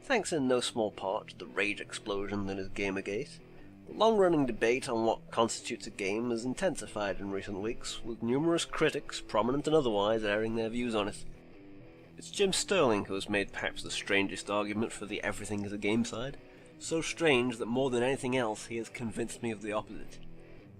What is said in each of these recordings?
thanks in no small part to the rage explosion that is Gamergate. The long-running debate on what constitutes a game has intensified in recent weeks, with numerous critics, prominent and otherwise, airing their views on it. It's Jim Sterling who has made perhaps the strangest argument for the everything is a game side. So strange that more than anything else he has convinced me of the opposite.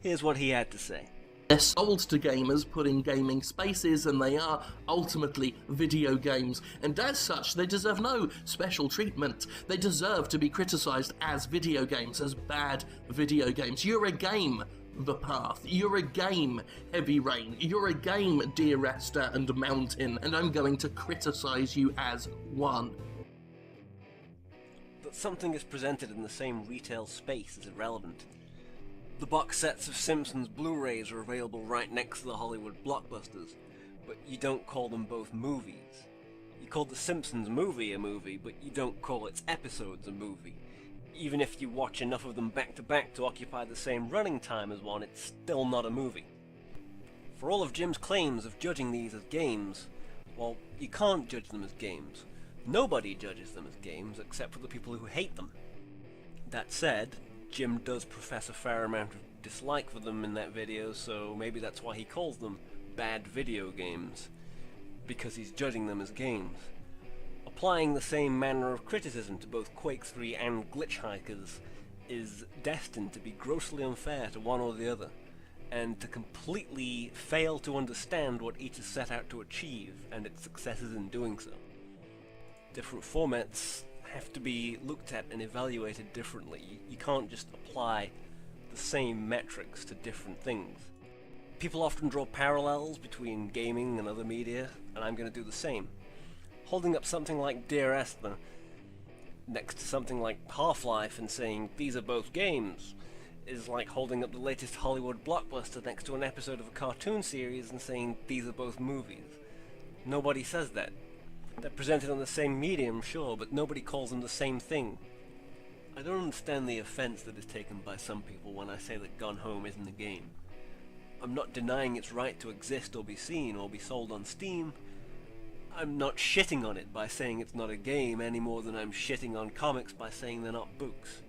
Here's what he had to say. They're sold to gamers, put in gaming spaces, and they are ultimately video games. And as such, they deserve no special treatment. They deserve to be criticised as video games, as bad video games. You're a game, The Path. You're a game, Heavy Rain. You're a game, Dear Esther and Mountain. And I'm going to criticise you as one. That something is presented in the same retail space is irrelevant. The box sets of Simpsons Blu-rays are available right next to the Hollywood blockbusters, but you don't call them both movies. You call the Simpsons movie a movie, but you don't call its episodes a movie. Even if you watch enough of them back to back to occupy the same running time as one, it's still not a movie. For all of Jim's claims of judging these as games, well, you can't judge them as games. Nobody judges them as games except for the people who hate them. That said, Jim does profess a fair amount of dislike for them in that video, so maybe that's why he calls them bad video games, because he's judging them as games. Applying the same manner of criticism to both Quake 3 and Glitch Hikers is destined to be grossly unfair to one or the other, and to completely fail to understand what each is set out to achieve and its successes in doing so. Different formats have to be looked at and evaluated differently. You can't just apply the same metrics to different things. People often draw parallels between gaming and other media, and I'm going to do the same. Holding up something like Dear Esther next to something like Half-Life and saying these are both games is like holding up the latest Hollywood blockbuster next to an episode of a cartoon series and saying these are both movies. Nobody says that. They're presented on the same medium, sure, but nobody calls them the same thing. I don't understand the offense that is taken by some people when I say that Gone Home isn't a game. I'm not denying its right to exist or be seen or be sold on Steam. I'm not shitting on it by saying it's not a game any more than I'm shitting on comics by saying they're not books.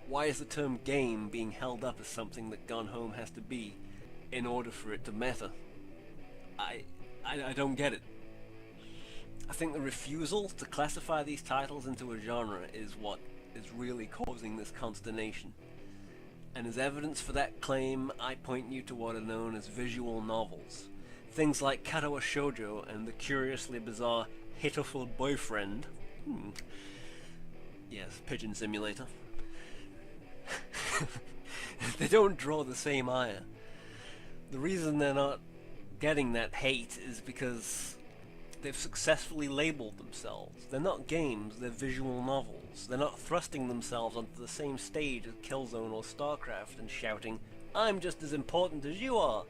Why is the term game being held up as something that Gone Home has to be in order for it to matter? I don't get it. I think the refusal to classify these titles into a genre is what is really causing this consternation. And as evidence for that claim, I point you to what are known as visual novels. Things like Katawa Shoujo and the curiously bizarre Hitoful Boyfriend. Yes, Pigeon Simulator. They don't draw the same ire. The reason they're not getting that hate is because they've successfully labeled themselves. They're not games, they're visual novels. They're not thrusting themselves onto the same stage as Killzone or StarCraft and shouting, I'm just as important as you are.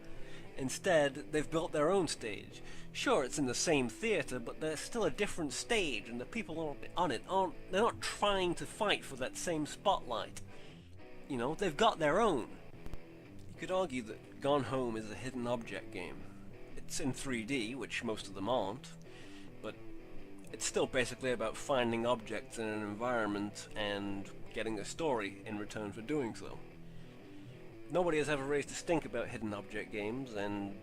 Instead, they've built their own stage. Sure, it's in the same theater, but there's still a different stage, and the people on it they're not trying to fight for that same spotlight. You know, they've got their own. You could argue that Gone Home is a hidden object game. It's in 3D, which most of them aren't, but it's still basically about finding objects in an environment and getting a story in return for doing so. Nobody has ever raised a stink about hidden object games, and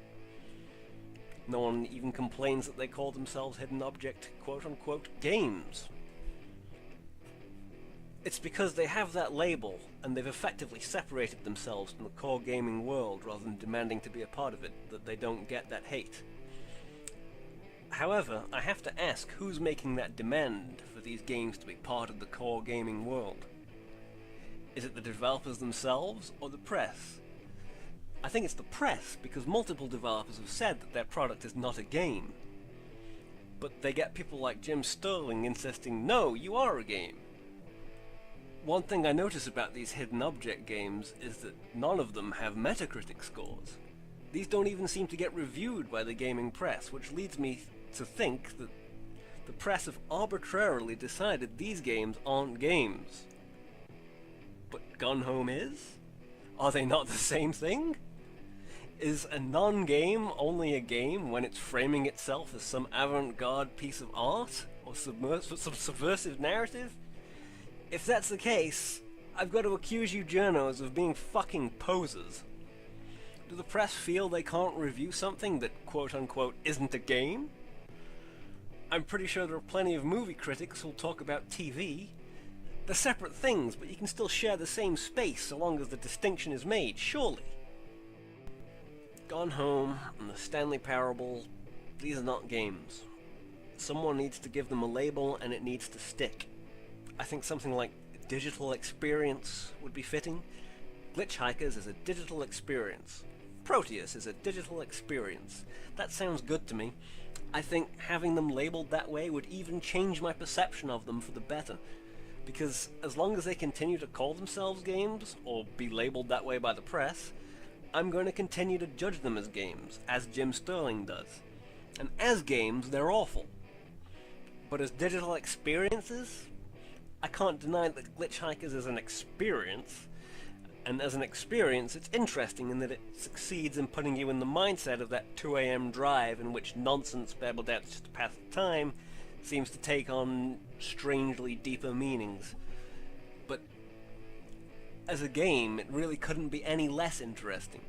no one even complains that they call themselves hidden object quote-unquote games. It's because they have that label, and they've effectively separated themselves from the core gaming world rather than demanding to be a part of it, that they don't get that hate. However, I have to ask who's making that demand for these games to be part of the core gaming world? Is it the developers themselves, or the press? I think it's the press, because multiple developers have said that their product is not a game. But they get people like Jim Sterling insisting, no, you are a game. One thing I notice about these hidden object games is that none of them have Metacritic scores. These don't even seem to get reviewed by the gaming press, which leads me to think that the press have arbitrarily decided these games aren't games. But Gone Home is? Are they not the same thing? Is a non-game only a game when it's framing itself as some avant-garde piece of art? Or some subversive narrative? If that's the case, I've got to accuse you journos of being fucking posers. Do the press feel they can't review something that quote-unquote isn't a game? I'm pretty sure there are plenty of movie critics who'll talk about TV. They're separate things, but you can still share the same space so long as the distinction is made, surely. Gone Home and the Stanley Parable, these are not games. Someone needs to give them a label and it needs to stick. I think something like digital experience would be fitting. Glitch Hikers is a digital experience. Proteus is a digital experience. That sounds good to me. I think having them labeled that way would even change my perception of them for the better. Because as long as they continue to call themselves games, or be labeled that way by the press, I'm going to continue to judge them as games, as Jim Sterling does. And as games, they're awful. But as digital experiences, I can't deny that Glitch Hikers is an experience, and as an experience, it's interesting in that it succeeds in putting you in the mindset of that 2 a.m. drive in which nonsense babbled out just to pass the time seems to take on strangely deeper meanings. But as a game, it really couldn't be any less interesting.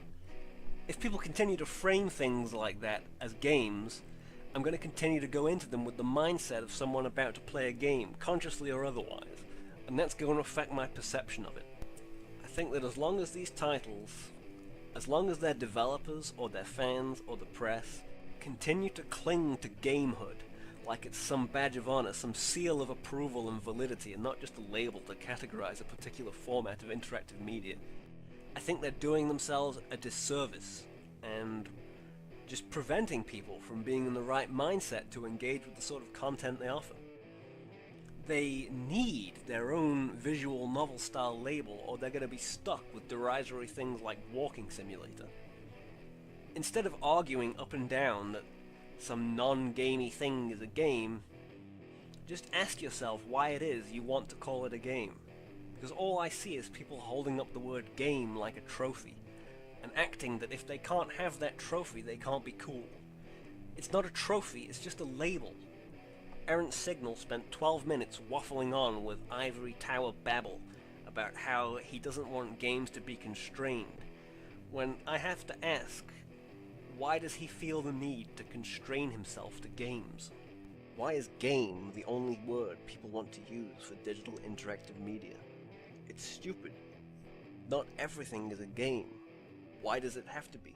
If people continue to frame things like that as games, I'm going to continue to go into them with the mindset of someone about to play a game, consciously or otherwise, and that's going to affect my perception of it. I think that as long as these titles, as long as their developers or their fans or the press continue to cling to gamehood like it's some badge of honor, some seal of approval and validity, and not just a label to categorize a particular format of interactive media, I think they're doing themselves a disservice and just preventing people from being in the right mindset to engage with the sort of content they offer. They need their own visual novel style label or they're going to be stuck with derisory things like Walking Simulator. Instead of arguing up and down that some non-gamey thing is a game, just ask yourself why it is you want to call it a game. Because all I see is people holding up the word game like a trophy, and acting that if they can't have that trophy, they can't be cool. It's not a trophy, it's just a label. Errant Signal spent 12 minutes waffling on with Ivory Tower babble about how he doesn't want games to be constrained, when I have to ask, why does he feel the need to constrain himself to games? Why is game the only word people want to use for digital interactive media? It's stupid. Not everything is a game. Why does it have to be?